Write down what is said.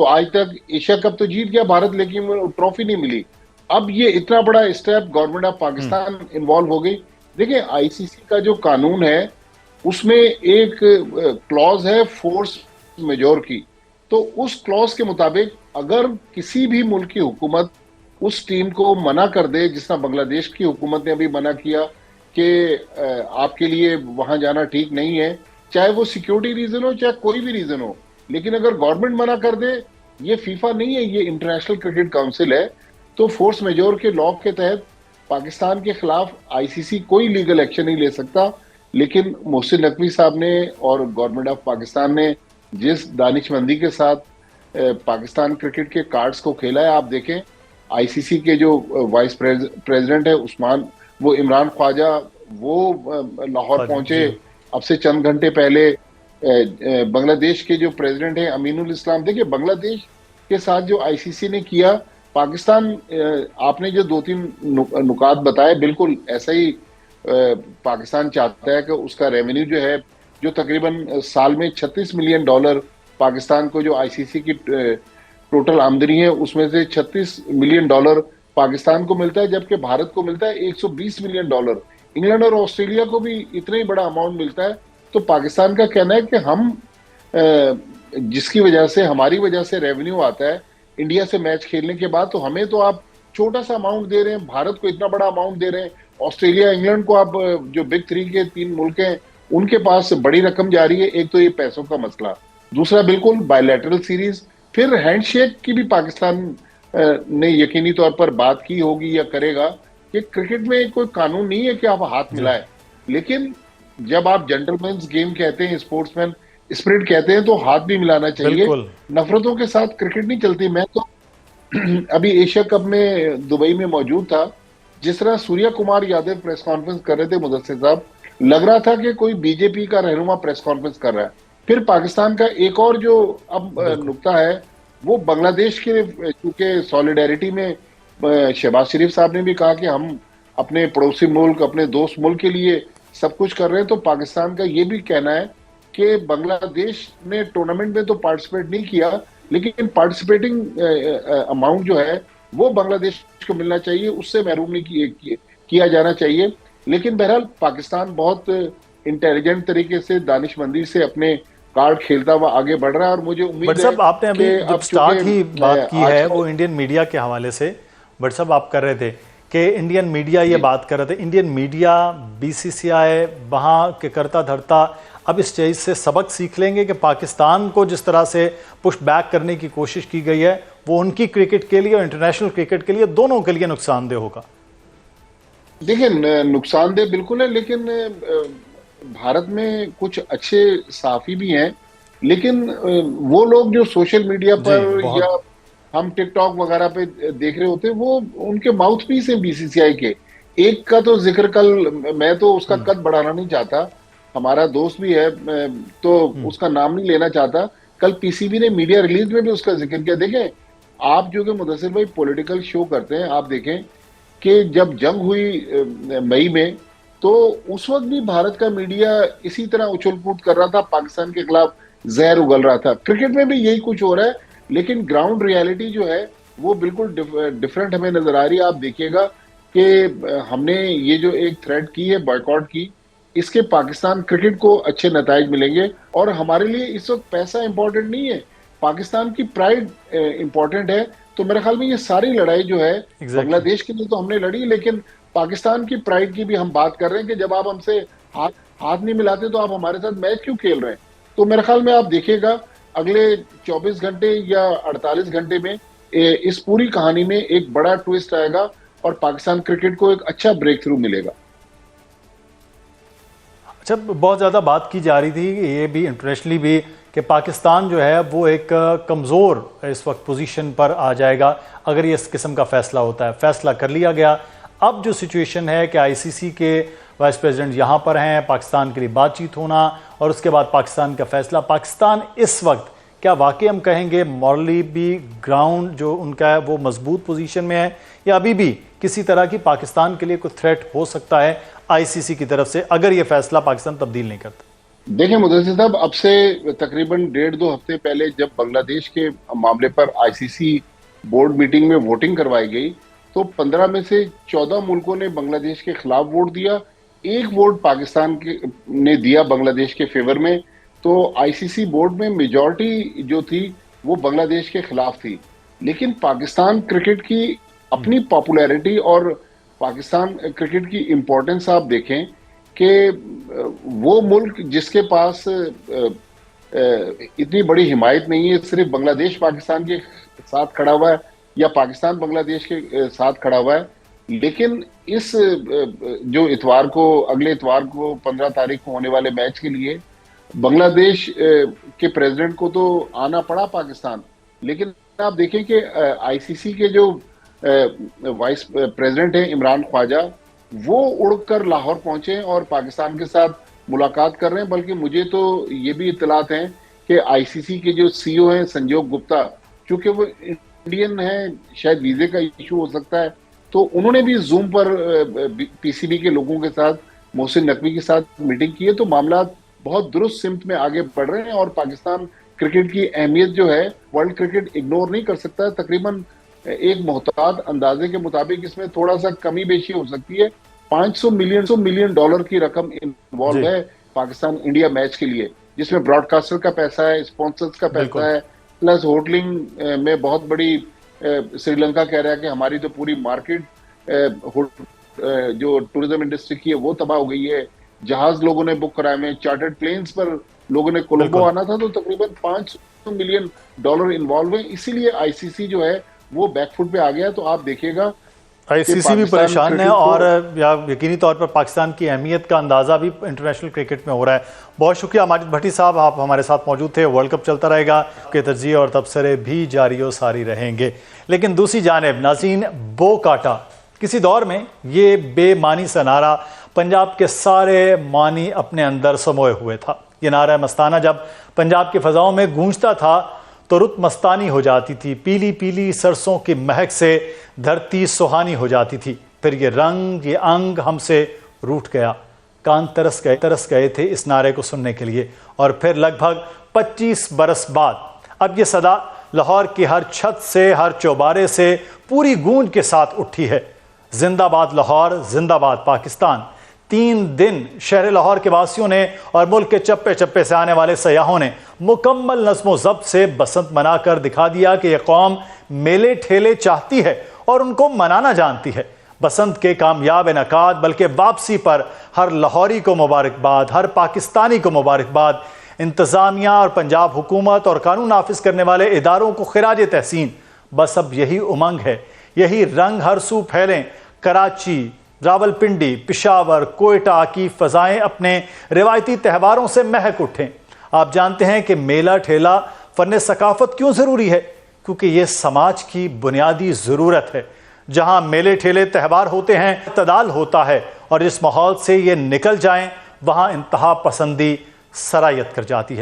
तो आज तक एशिया कप तो जीत गया भारत, लेकिन ट्रॉफी नहीं मिली। अब ये इतना बड़ा step government of Pakistan involve हो गई। देखिए आईसीसी का जो कानून है उसमें एक क्लॉज है फोर्स मेजोर की। तो उस क्लॉज के मुताबिक अगर किसी भी मुल्क की हुकूमत उस टीम को मना कर दे, जिस तरह बांग्लादेश की हुकूमत ने अभी मना किया कि आपके लिए वहां जाना ठीक नहीं है, चाहे वो सिक्योरिटी रीजन हो चाहे कोई भी रीजन हो, लेकिन अगर गवर्नमेंट मना कर दे, ये फीफा नहीं है, ये इंटरनेशनल क्रिकेट काउंसिल है, तो फोर्स मेजोर के लॉ के तहत पाकिस्तान के खिलाफ आईसीसी कोई लीगल एक्शन नहीं ले सकता। लेकिन मोहसिन नकवी साहब ने और गवर्नमेंट ऑफ पाकिस्तान ने जिस दानिशमंदी के साथ पाकिस्तान क्रिकेट के कार्ड्स को खेला है, आप देखें आईसीसी के जो वाइस प्रेसिडेंट है उस्मान, वो इमरान ख्वाजा, वो लाहौर पहुंचे अब से चंद घंटे पहले। बांग्लादेश के जो प्रेसिडेंट है अमीनुल इस्लाम, देखिए बांग्लादेश के साथ जो आईसीसी ने किया, पाकिस्तान आपने जो 2-3 नुकात बताए बिल्कुल ऐसा ही पाकिस्तान चाहता है कि उसका रेवेन्यू जो है, जो तकरीबन साल में $36 मिलियन पाकिस्तान को जो आईसीसी की टोटल आमदनी है उसमें से $36 मिलियन पाकिस्तान को मिलता है, जबकि भारत को मिलता है $120 मिलियन। इंग्लैंड और ऑस्ट्रेलिया को भी इतना ही बड़ा अमाउंट मिलता है। तो पाकिस्तान का कहना है कि हम जिसकी वजह से, हमारी वजह से रेवेन्यू आता है इंडिया से मैच खेलने के बाद, तो हमें तो आप छोटा सा अमाउंट दे रहे हैं, भारत को इतना बड़ा अमाउंट दे रहे हैं, ऑस्ट्रेलिया इंग्लैंड को आप जो बिग 3 के 3 मुल्क हैं उनके पास बड़ी रकम जा रही है। एक तो ये पैसों का मसला, दूसरा बिल्कुल बायलैटरल सीरीज, फिर हैंडशेक की भी पाकिस्तान ने यकीनी तौर पर बात की होगी या करेगा कि क्रिकेट में कोई कानून नहीं है कि आप हाथ मिलाएं, लेकिन जब आप जेंटलमैन्स गेम कहते हैं, स्पोर्ट्समैन स्पिरिट कहते हैं, तो हाथ भी मिलाना चाहिए। नफरतों के साथ क्रिकेट नहीं चलती। मैं तो अभी एशिया कप में दुबई में मौजूद था, जिस तरह सूर्या कुमार यादव प्रेस कॉन्फ्रेंस कर रहे थे मुदस्सिर साहब, लग रहा था कि कोई बीजेपी का रहनुमा प्रेस कॉन्फ्रेंस कर रहा है। फिर पाकिस्तान का एक और जो अब नुक्ता है वो बांग्लादेश के, चूंकि सॉलिडेरिटी में शहबाज शरीफ साहब ने भी कहा कि हम अपने पड़ोसी मुल्क, अपने दोस्त मुल्क के लिए सब कुछ कर रहे हैं, तो पाकिस्तान का ये भी कहना है कि बांग्लादेश ने टूर्नामेंट में तो पार्टिसिपेट नहीं किया, लेकिन पार्टिसिपेटिंग अमाउंट जो है वो बांग्लादेश को मिलना चाहिए, उससे महरूम नहीं किया जाना चाहिए। लेकिन बहरहाल पाकिस्तान बहुत इंटेलिजेंट तरीके से, दानिशमंदी से अपने कार्ड खेलता हुआ आगे बढ़ रहा है। और मुझे उम्मीद है आपने अभी जब स्टार्ट ही बात की है वो इंडियन मीडिया के हवाले से, बट साहब आप कर रहे थे कि इंडियन मीडिया ये बात कर रहे थे, इंडियन मीडिया, बीसीसीआई वहाँ के करता धरता अब इस चीज़ से सबक सीख लेंगे कि पाकिस्तान को जिस तरह से पुश बैक करने की कोशिश की गई है वो उनकी क्रिकेट के लिए और इंटरनेशनल क्रिकेट के लिए, दोनों के लिए नुकसानदेह होगा। देखिए नुकसानदेह बिल्कुल है, लेकिन भारत में कुछ अच्छे सहाफी भी हैं, लेकिन वो लोग जो सोशल मीडिया पर या हम टिकटॉक वगैरह पे देख रहे होते हैं, वो उनके माउथ पीस हैं बीसीसीआई के। एक का तो जिक्र कल, मैं तो उसका कद बढ़ाना नहीं चाहता, हमारा दोस्त भी है तो उसका नाम नहीं लेना चाहता, कल पीसीबी ने मीडिया रिलीज में भी उसका जिक्र किया। देखें आप जो कि मुदस्सिर भाई पॉलिटिकल शो करते हैं, आप देखें कि जब जंग हुई मई में, तो उस वक्त भी भारत का मीडिया इसी तरह उछल कूद कर रहा था, पाकिस्तान के खिलाफ जहर उगल रहा था। क्रिकेट में भी यही कुछ हो रहा है, लेकिन ग्राउंड रियलिटी जो है वो बिल्कुल डिफरेंट हमें नजर आ रही है। आप देखिएगा कि हमने ये जो एक थ्रेड की है बॉयकॉट की, इसके पाकिस्तान क्रिकेट को अच्छे नताइज मिलेंगे। और हमारे लिए इस वक्त पैसा इंपॉर्टेंट नहीं है, पाकिस्तान की प्राइड इंपॉर्टेंट है। तो मेरे ख्याल में ये सारी लड़ाई जो है बांग्लादेश के लिए तो हमने लड़ी, लेकिन पाकिस्तान की प्राइड की भी हम बात कर रहे हैं कि जब आप हमसे हाथ नहीं मिलाते तो आप हमारे साथ मैच क्यों खेल रहे हैं। तो मेरे ख्याल में आप देखिएगा अगले 24 घंटे या 48 घंटे में इस पूरी कहानी में एक बड़ा ट्विस्ट आएगा और पाकिस्तान क्रिकेट को एक अच्छा ब्रेक थ्रू मिलेगा। अच्छा, बहुत ज़्यादा बात की जा रही थी ये भी इंटरनेशनली भी कि पाकिस्तान जो है वो एक कमज़ोर इस वक्त पोजीशन पर आ जाएगा अगर ये इस किस्म का फ़ैसला होता है। फ़ैसला कर लिया गया, अब जो सिचुएशन है कि आईसीसी के वाइस प्रेसिडेंट यहाँ पर हैं, पाकिस्तान के लिए बातचीत होना और उसके बाद पाकिस्तान का फ़ैसला। पाकिस्तान इस वक्त क्या वाकई हम कहेंगे मॉरली भी ग्राउंड जो उनका है वो मजबूत पोजीशन में है, या अभी भी किसी तरह की पाकिस्तान के लिए कोई थ्रेट हो सकता है आईसीसी की तरफ से अगर ये फैसला पाकिस्तान तब्दील नहीं करता? देखें मुदस्सिर साहब, अब से तकरीबन 1.5-2 हफ्ते पहले जब बांग्लादेश के मामले पर आईसीसी बोर्ड मीटिंग में वोटिंग करवाई गई, तो 15 में से 14 मुल्कों ने बांग्लादेश के खिलाफ वोट दिया। एक वोट पाकिस्तान के ने दिया बांग्लादेश के फेवर में। तो आईसीसी बोर्ड में मेजॉरिटी जो थी वो बांग्लादेश के खिलाफ थी। लेकिन पाकिस्तान क्रिकेट की अपनी पॉपुलैरिटी और पाकिस्तान क्रिकेट की इंपॉर्टेंस आप देखें कि वो मुल्क जिसके पास इतनी बड़ी हिमायत नहीं है, सिर्फ बांग्लादेश पाकिस्तान के साथ खड़ा हुआ है या पाकिस्तान बांग्लादेश के साथ खड़ा हुआ है। लेकिन इस जो इतवार को, अगले इतवार को 15 तारीख को होने वाले मैच के लिए बांग्लादेश के प्रेसिडेंट को तो आना पड़ा पाकिस्तान। लेकिन आप देखें कि आईसीसी के जो वाइस प्रेसिडेंट हैं इमरान ख्वाजा, वो उड़कर लाहौर पहुंचे और पाकिस्तान के साथ मुलाकात कर रहे हैं। बल्कि मुझे तो ये भी इत्तलात हैं कि आईसीसी के जो सीईओ हैं संजोग गुप्ता, चूंकि वो इंडियन हैं, शायद वीजे का इशू हो सकता है, तो उन्होंने भी जूम पर पीसीबी के लोगों के साथ, मोहसिन नकवी के साथ मीटिंग की है। तो मामला बहुत दुरुस्त सिमत में आगे बढ़ रहे हैं और पाकिस्तान क्रिकेट की अहमियत जो है वर्ल्ड क्रिकेट इग्नोर नहीं कर सकता। तकरीबन एक मोहतात अंदाजे के मुताबिक इसमें थोड़ा सा कमी बेशी हो सकती है। 500 मिलियन डॉलर की रकम इन्वॉल्व है पाकिस्तान इंडिया मैच के लिए, जिसमें ब्रॉडकास्टर का पैसा है, स्पॉन्सर्स का पैसा है, प्लस होटलिंग में बहुत बड़ी श्रीलंका कह रहा है कि हमारी तो पूरी मार्केट जो टूरिज्म इंडस्ट्री की है वो तबाह हो गई है। जहाज लोगों ने बुक कराए हैं, चार्टर्ड प्लेन्स पर लोगों ने कोलंबो आना था। तो तकरीबन 500 मिलियन डॉलर इन्वॉल्व है, इसीलिए आईसीसी जो है वो बैकफुट पे आ गया। तो आप देखिएगा आईसीसी भी परेशान है और यकीनी तौर पर पाकिस्तान की अहमियत का अंदाजा भी इंटरनेशनल क्रिकेट में हो रहा है। बहुत शुक्रिया माजिद भट्टी साहब, आप हमारे साथ मौजूद थे। वर्ल्ड कप चलता रहेगा, आपके तज्जिए और तबसरे भी जारी और सारी रहेंगे। लेकिन दूसरी जानिब नाज़रीन, बो काटा, किसी दौर में ये बेमानी सा नारा पंजाब के सारे मानी अपने अंदर समोए हुए था। ये नारा मस्ताना जब पंजाब की फ़ज़ाओं में गूंजता था तो रुत मस्तानी हो जाती थी। पीली पीली सरसों की महक से धरती सुहानी हो जाती थी। फिर ये रंग, ये अंग हमसे रूठ गया। कान तरस गए थे इस नारे को सुनने के लिए। और फिर लगभग 25 बरस बाद अब ये सदा लाहौर की हर छत से, हर चौबारे से पूरी गूंज के साथ उठी है। जिंदाबाद लाहौर, जिंदाबाद पाकिस्तान। 3 दिन शहर लाहौर के वासियों ने और मुल्क के चप्पे चप्पे से आने वाले सयाहों ने मुकम्मल नज़्म ज़ब्त से बसंत मनाकर दिखा दिया कि यह कौम मेले ठेले चाहती है और उनको मनाना जानती है। बसंत के कामयाब इनकाद बल्कि वापसी पर हर लाहौरी को मुबारकबाद, हर पाकिस्तानी को मुबारकबाद। इंतज़ामिया और पंजाब हुकूमत और कानून नाफिज करने वाले इदारों को खिराज तहसीन। बस अब यही उमंग है, यही रंग हर सू फैलें। कराची, रावलपिंडी, पिशावर, कोयटा की फ़ज़ाएँ अपने रिवायती त्यौहारों से महक उठें। आप जानते हैं कि मेला ठेला फ़न सकाफ़त क्यों ज़रूरी है? क्योंकि ये समाज की बुनियादी ज़रूरत है। जहाँ मेले ठेले त्यौहार होते हैं, इत्तेदाल होता है और जिस माहौल से ये निकल जाएं, वहाँ इंतहा पसंदी सरायत कर जाती है।